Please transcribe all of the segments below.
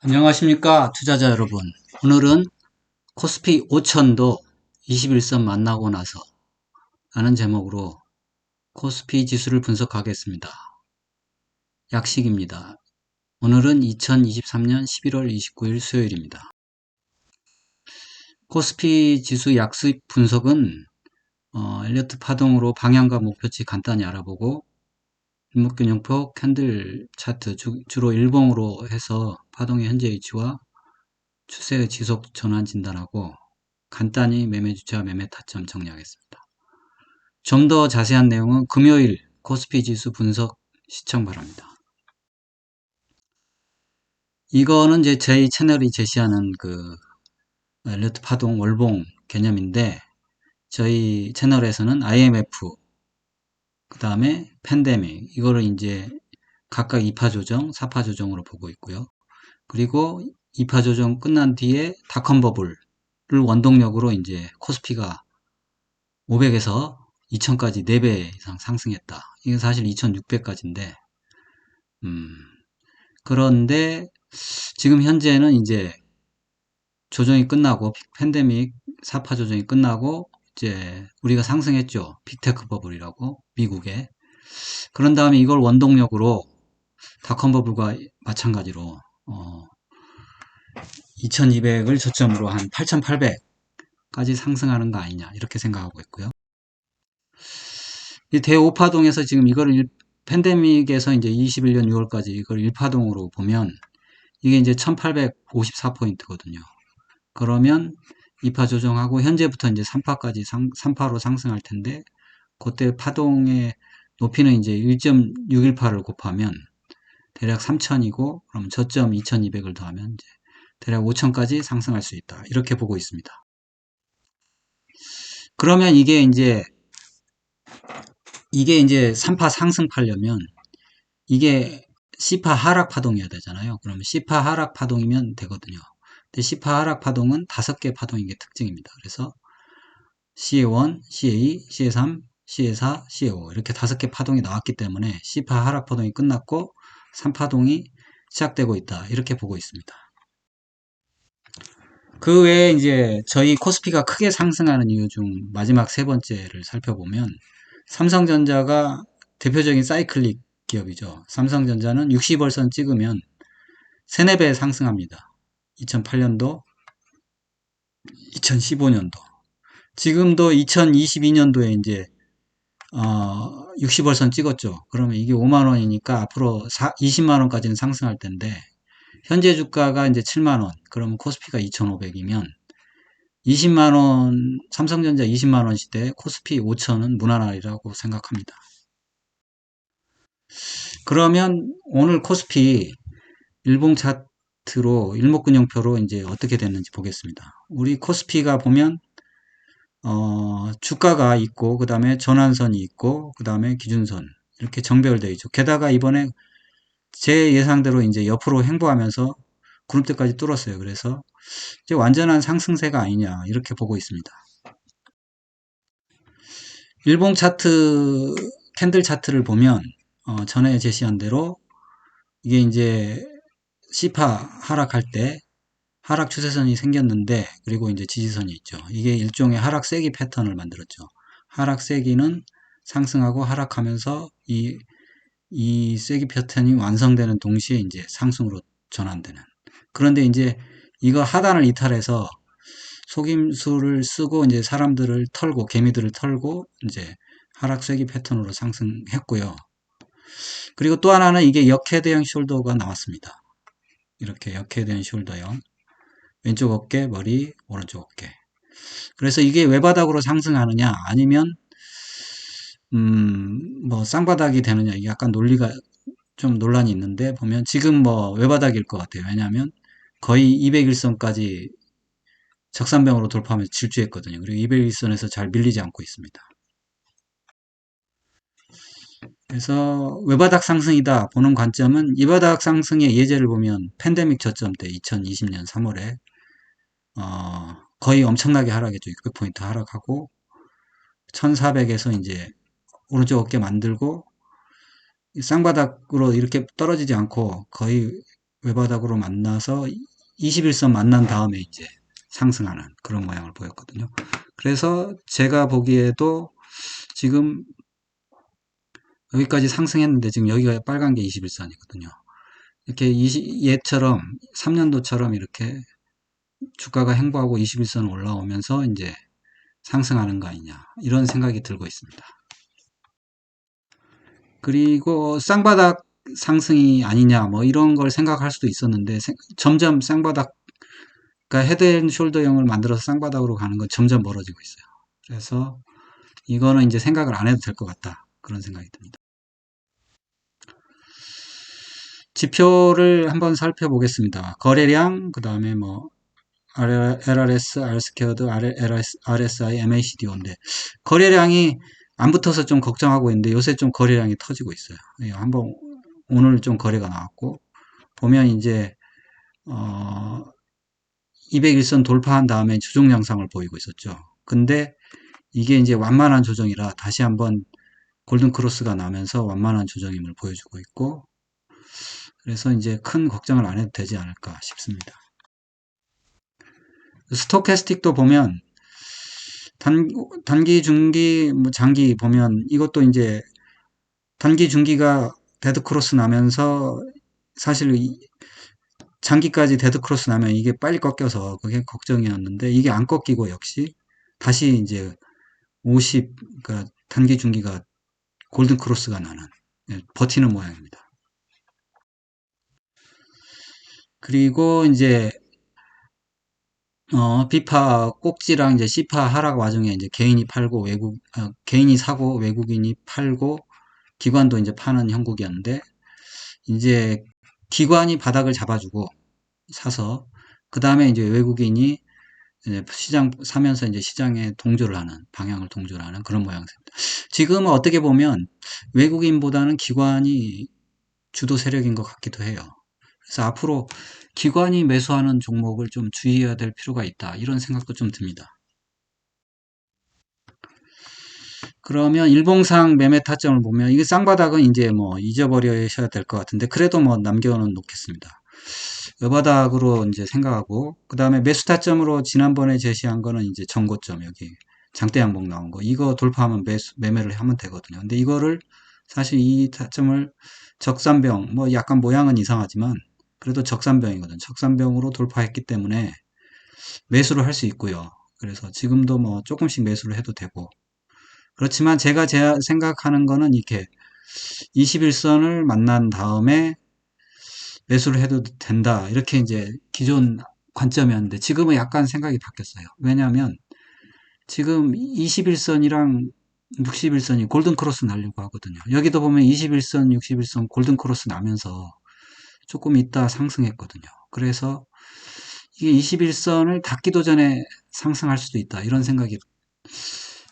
안녕하십니까 투자자 여러분. 오늘은 코스피 5천도 21선 만나고 나서 라는 제목으로 코스피 지수를 분석하겠습니다. 약식입니다. 오늘은 2023년 11월 29일 수요일입니다. 코스피 지수 약식 분석은 엘리어트 파동으로 방향과 목표치 간단히 알아보고 일목균형표 캔들 차트 주로 일봉으로 해서 파동의 현재 위치와 추세의 지속 전환 진단하고 간단히 매매 주체와 매매 타점 정리하겠습니다. 좀 더 자세한 내용은 금요일 코스피 지수 분석 시청 바랍니다. 이거는 이제 저희 채널이 제시하는 그 엘리어트 파동 월봉 개념인데 저희 채널에서는 IMF 그 다음에 팬데믹 이거를 이제 각각 2파 조정, 4파 조정으로 보고 있고요. 그리고 2파 조정 끝난 뒤에 닷컴 버블을 원동력으로 이제 코스피가 500에서 2000까지 4배 이상 상승했다. 이게 사실 2600까지인데, 그런데 지금 현재는 이제 조정이 끝나고, 팬데믹 4파 조정이 끝나고, 이제 우리가 상승했죠. 빅테크 버블이라고, 미국에. 그런 다음에 이걸 원동력으로 닷컴 버블과 마찬가지로, 2200을 저점으로 한 8800까지 상승하는 거 아니냐, 이렇게 생각하고 있고요. 이 대오파동에서 지금 이거를 팬데믹에서 이제 21년 6월까지 이걸 1파동으로 보면 이게 이제 1854포인트거든요. 그러면 2파 조정하고 현재부터 이제 3파까지 3파로 상승할 텐데 그때 파동의 높이는 이제 1.618을 곱하면 대략 3000이고 그럼 저점 2200을 더하면 이제 대략 5000까지 상승할 수 있다. 이렇게 보고 있습니다. 그러면 이게 이제 3파 상승파려면 이게 C파 하락 파동이어야 되잖아요. 그러면 C파 하락 파동이면 되거든요. 근데 C파 하락 파동은 5개 파동인 게 특징입니다. 그래서 CA1, CA2, CA3, CA4, CA5 이렇게 5개 파동이 나왔기 때문에 C파 하락 파동이 끝났고 3파동이 시작되고 있다. 이렇게 보고 있습니다. 그 외에 이제 저희 코스피가 크게 상승하는 이유 중 마지막 세 번째를 살펴보면 삼성전자가 대표적인 사이클릭 기업이죠. 삼성전자는 60월선 찍으면 3, 4배 상승합니다. 2008년도, 2015년도. 지금도 2022년도에 이제 60월선 찍었죠. 그러면 이게 5만 원이니까 앞으로 20만 원까지는 상승할 텐데 현재 주가가 이제 7만 원. 그러면 코스피가 2,500이면 20만 원, 삼성전자 20만 원 시대에 코스피 5천은 무난하리라고 생각합니다. 그러면 오늘 코스피 일봉 차트로 일목균형표로 이제 어떻게 됐는지 보겠습니다. 우리 코스피가 보면 주가가 있고 그 다음에 전환선이 있고 그 다음에 기준선 이렇게 정배열되어 있죠. 게다가 이번에 제 예상대로 이제 옆으로 횡보하면서 구름대까지 뚫었어요. 그래서 이제 완전한 상승세가 아니냐 이렇게 보고 있습니다. 일봉 차트 캔들 차트를 보면 전에 제시한 대로 이게 이제 C파 하락할 때 하락 추세선이 생겼는데 그리고 이제 지지선이 있죠. 이게 일종의 하락 세기 패턴을 만들었죠. 하락 세기는 상승하고 하락하면서 이 세기 패턴이 완성되는 동시에 이제 상승으로 전환되는. 그런데 이제 이거 하단을 이탈해서 속임수를 쓰고 이제 사람들을 털고 개미들을 털고 이제 하락 세기 패턴으로 상승했고요. 그리고 또 하나는 이게 역헤드형 숄더가 나왔습니다. 이렇게 역헤드형 숄더형. 왼쪽 어깨, 머리, 오른쪽 어깨. 그래서 이게 외바닥으로 상승하느냐, 아니면, 뭐, 쌍바닥이 되느냐, 이게 약간 논리가 좀 논란이 있는데, 보면 지금 뭐, 외바닥일 것 같아요. 왜냐하면 거의 201선까지 적산병으로 돌파하면서 질주했거든요. 그리고 201선에서 잘 밀리지 않고 있습니다. 그래서 외바닥 상승이다 보는 관점은 이 바닥 상승의 예제를 보면 팬데믹 저점 때 2020년 3월에 거의 엄청나게 하락했죠. 600포인트 하락하고 1400에서 이제 오른쪽 어깨 만들고 쌍바닥으로 이렇게 떨어지지 않고 거의 외바닥으로 만나서 21선 만난 다음에 이제 상승하는 그런 모양을 보였거든요. 그래서 제가 보기에도 지금 여기까지 상승했는데 지금 여기가 빨간 게 21선이거든요. 이렇게 얘처럼 3년도처럼 이렇게 주가가 횡보하고 21선 올라오면서 이제 상승하는 거 아니냐 이런 생각이 들고 있습니다. 그리고 쌍바닥 상승이 아니냐 뭐 이런 걸 생각할 수도 있었는데 점점 쌍바닥 그러니까 헤드앤숄더형을 만들어서 쌍바닥으로 가는 건 점점 멀어지고 있어요. 그래서 이거는 이제 생각을 안 해도 될 것 같다 그런 생각이 듭니다. 지표를 한번 살펴보겠습니다. 거래량 그 다음에 뭐 LRS, R스퀘어드, RSI, MACDO인데 거래량이 안 붙어서 좀 걱정하고 있는데 요새 좀 거래량이 터지고 있어요. 한번 오늘 좀 거래가 나왔고 보면 이제 201선 돌파한 다음에 주종 양상을 보이고 있었죠. 근데 이게 이제 완만한 조정이라 다시 한번 골든 크로스가 나면서 완만한 조정임을 보여주고 있고 그래서 이제 큰 걱정을 안 해도 되지 않을까 싶습니다. 스토캐스틱도 보면 단기, 중기, 뭐 장기 보면 이것도 이제 단기, 중기가 데드크로스 나면서 사실 장기까지 데드크로스 나면 이게 빨리 꺾여서 그게 걱정이었는데 이게 안 꺾이고 역시 다시 이제 50, 그러니까 단기, 중기가 골든크로스가 나는 버티는 모양입니다. 그리고 이제 비파 꼭지랑 이제 C파 하락 와중에 이제 개인이 팔고 개인이 사고 외국인이 팔고 기관도 이제 파는 형국이었는데 이제 기관이 바닥을 잡아주고 사서 그 다음에 이제 외국인이 이제 시장 사면서 이제 시장에 동조를 하는 방향을 동조를 하는 그런 모양새입니다. 지금은 어떻게 보면 외국인보다는 기관이 주도 세력인 것 같기도 해요. 그래서 앞으로 기관이 매수하는 종목을 좀 주의해야 될 필요가 있다. 이런 생각도 좀 듭니다. 그러면 일봉상 매매 타점을 보면 이게 쌍바닥은 이제 뭐 잊어버려야 될 것 같은데 그래도 뭐 남겨는 놓겠습니다. 여바닥으로 이제 생각하고 그 다음에 매수 타점으로 지난번에 제시한 거는 이제 전고점 여기 장대 양봉 나온 거 이거 돌파하면 매매를 하면 되거든요. 근데 이거를 사실 이 타점을 적산병 뭐 약간 모양은 이상하지만 그래도 적산병이거든. 적산병으로 돌파했기 때문에 매수를 할 수 있고요. 그래서 지금도 뭐 조금씩 매수를 해도 되고 그렇지만 제가 생각하는 거는 이렇게 21선을 만난 다음에 매수를 해도 된다. 이렇게 이제 기존 관점이었는데 지금은 약간 생각이 바뀌었어요. 왜냐하면 지금 21선이랑 61선이 골든크로스 나려고 하거든요. 여기도 보면 21선, 61선 골든크로스 나면서 조금 있다 상승했거든요. 그래서 이게 21선을 닿기도 전에 상승할 수도 있다. 이런 생각이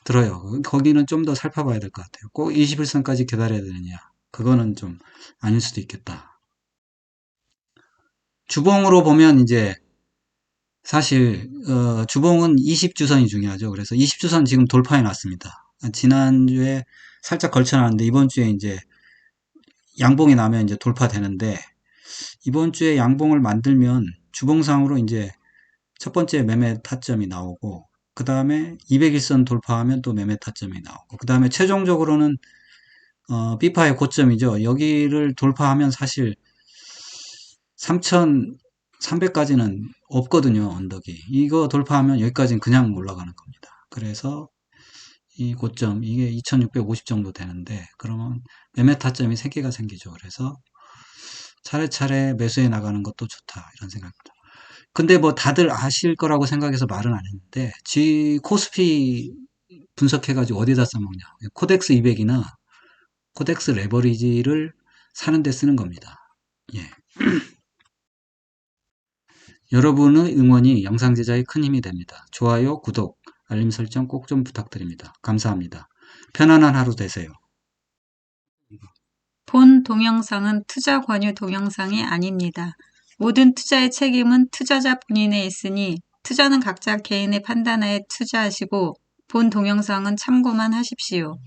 들어요. 거기는 좀 더 살펴봐야 될 것 같아요. 꼭 21선까지 기다려야 되느냐. 그거는 좀 아닐 수도 있겠다. 주봉으로 보면 이제 사실 주봉은 20주선이 중요하죠. 그래서 20주선 지금 돌파해 놨습니다. 지난주에 살짝 걸쳐 놨는데 이번 주에 이제 양봉이 나면 이제 돌파되는데 이번 주에 양봉을 만들면 주봉상으로 이제 첫 번째 매매 타점이 나오고 그 다음에 201선 돌파하면 또 매매 타점이 나오고 그 다음에 최종적으로는 B파의 고점이죠. 여기를 돌파하면 사실 3,300까지는 없거든요. 언덕이. 이거 돌파하면 여기까지는 그냥 올라가는 겁니다. 그래서 이 고점 이게 2,650 정도 되는데 그러면 매매 타점이 3개가 생기죠. 그래서 차례차례 매수해 나가는 것도 좋다 이런 생각입니다. 근데 뭐 다들 아실 거라고 생각해서 말은 안 했는데 코스피 분석해가지고 어디다 써먹냐 코덱스 200이나 코덱스 레버리지를 사는 데 쓰는 겁니다. 예. 여러분의 응원이 영상 제작에 큰 힘이 됩니다. 좋아요, 구독, 알림 설정 꼭 좀 부탁드립니다. 감사합니다. 편안한 하루 되세요. 본 동영상은 투자 권유 동영상이 아닙니다. 모든 투자의 책임은 투자자 본인에 있으니 투자는 각자 개인의 판단하에 투자하시고 본 동영상은 참고만 하십시오.